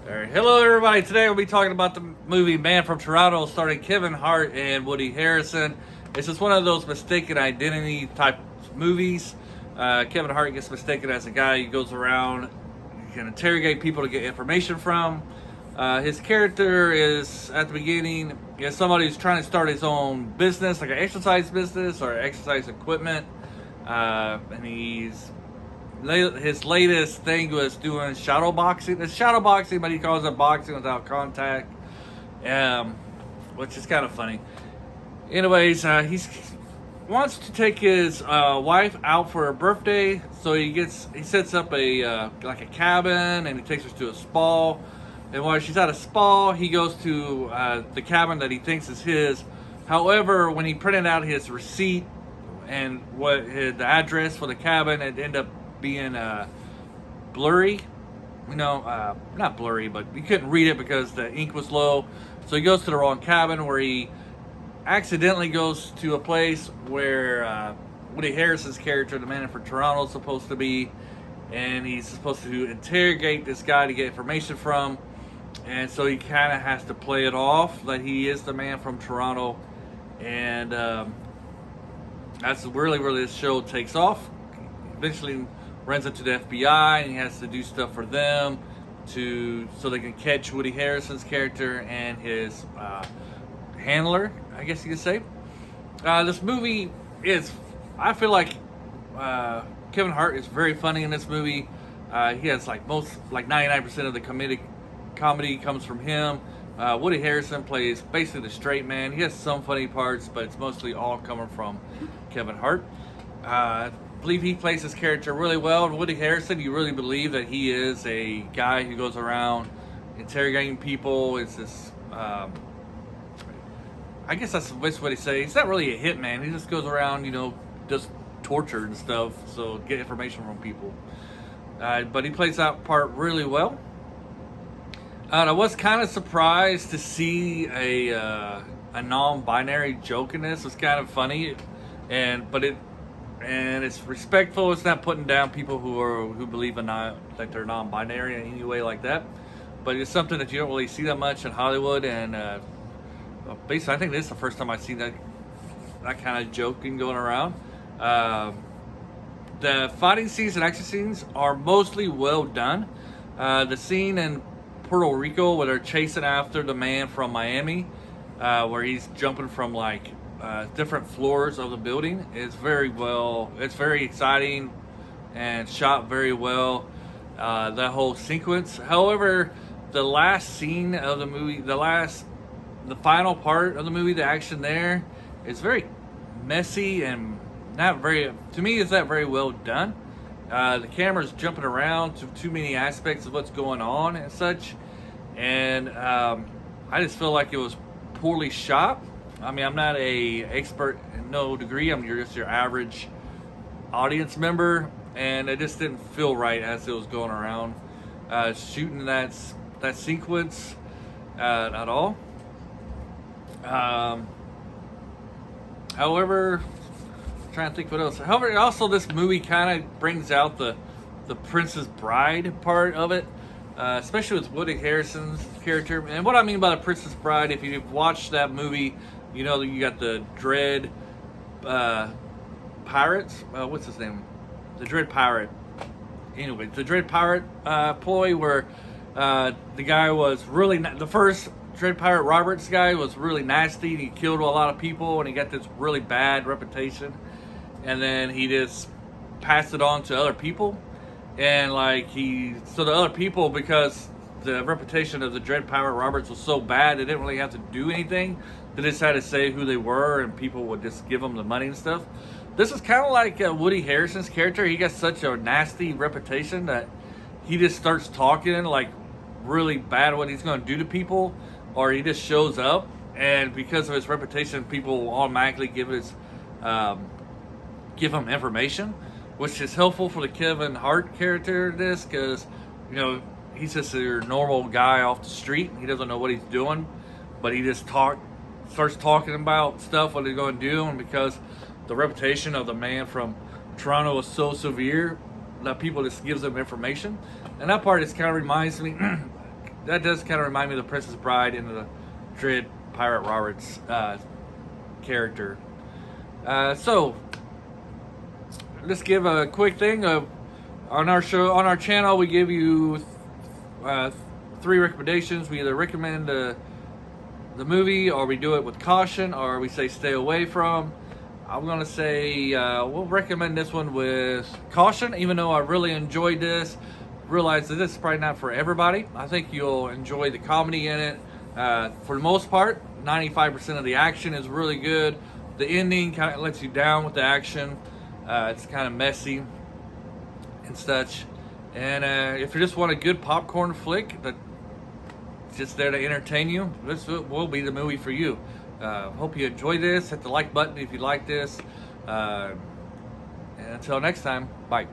All right. Hello, everybody. Today we'll be talking about the movie Man from Toronto, starring Kevin Hart and Woody Harrelson. It's just one of those mistaken identity type movies. Kevin Hart gets mistaken as a guy who goes around, he can interrogate people to get information from. His character is, at the beginning, is somebody who's trying to start his own business, like an exercise business or exercise equipment. And his latest thing was doing shadow boxing. It's shadow boxing, but he calls it boxing without contact, which is kind of funny. Anyways, he wants to take his wife out for her birthday, so he sets up a like a cabin, and he takes her to a spa. And while she's at a spa, he goes to the cabin that he thinks is his. However, when he printed out his receipt and the address for the cabin, it ended up being blurry, not blurry, but you couldn't read it because the ink was low. So he goes to the wrong cabin, where he accidentally goes to a place where Woody Harrelson's character, the man from Toronto, is supposed to be, and he's supposed to interrogate this guy to get information from. And so he kind of has to play it off that he is the man from Toronto, and that's really where this show takes off. Eventually runs into the FBI, and he has to do stuff for them so they can catch Woody Harrelson's character and his handler, I guess you could say. This movie I feel like Kevin Hart is very funny in this movie. He has like 99% of the comedy comes from him. Woody Harrelson plays basically the straight man. He has some funny parts, but it's mostly all coming from Kevin Hart. I believe he plays his character really well. And Woody Harrelson, you really believe that he is a guy who goes around interrogating people. It's this, I guess that's the best way to say. He's not really a hitman. He just goes around, does torture and stuff, so get information from people. But he plays that part really well. And I was kind of surprised to see a non-binary joke in this. It was kind of funny, and it's respectful. It's not putting down people who believe that they're non-binary in any way like that. But it's something that you don't really see that much in Hollywood. And basically, I think this is the first time I've seen that kind of joking going around. The fighting scenes and action scenes are mostly well done. The scene in Puerto Rico where they're chasing after the man from Miami, where he's jumping from different floors of the building, is very well. It's very exciting and shot very well. That whole sequence. However, the last scene of the movie, the final part of the movie, the action there is very messy and not very. To me, it's not very well done. The camera's jumping around to too many aspects of what's going on and such. And I just feel like it was poorly shot. I mean, I'm not a expert in no degree. I'm just your average audience member. And it just didn't feel right as it was going around. Shooting that sequence at all. However, I'm trying to think what else. However, also this movie kind of brings out the Princess Bride part of it, especially with Woody Harrelson's character. And what I mean by the Princess Bride, if you've watched that movie, you know that you got the Dread pirates. What's his name? The Dread Pirate. Anyway, the Dread Pirate ploy where the guy was really the first Dread Pirate Roberts guy was really nasty. He killed a lot of people, and he got this really bad reputation. And then he just passed it on to other people, and so the other people, because the reputation of the Dread Pirate Roberts was so bad, they didn't really have to do anything. They just had to say who they were, and people would just give them the money and stuff. This is kind of like Woody Harrelson's character. He got such a nasty reputation that he just starts talking like really bad what he's going to do to people, or he just shows up, and because of his reputation, people will automatically give him information, which is helpful for the Kevin Hart character in this, because he's just a normal guy off the street. He doesn't know what he's doing, but he just starts talking about stuff, what he's going to do, and because the reputation of the man from Toronto is so severe that people just gives them information. And that part just kind of reminds me that does kind of remind me of the Princess Bride and the Dread Pirate Roberts character. So let's give a quick thing of on our show, on our channel. We give you 3 recommendations. We either recommend the movie, or we do it with caution, or we say stay away from. I'm gonna say we'll recommend this one with caution, even though I really enjoyed this. Realize that this is probably not for everybody. I think you'll enjoy the comedy in it. For the most part, 95% of the action is really good. The ending kind of lets you down with the action. It's kind of messy and such. And if you just want a good popcorn flick that's just there to entertain you, this will be the movie for you. Hope you enjoy this. Hit the like button if you like this. And until next time, bye.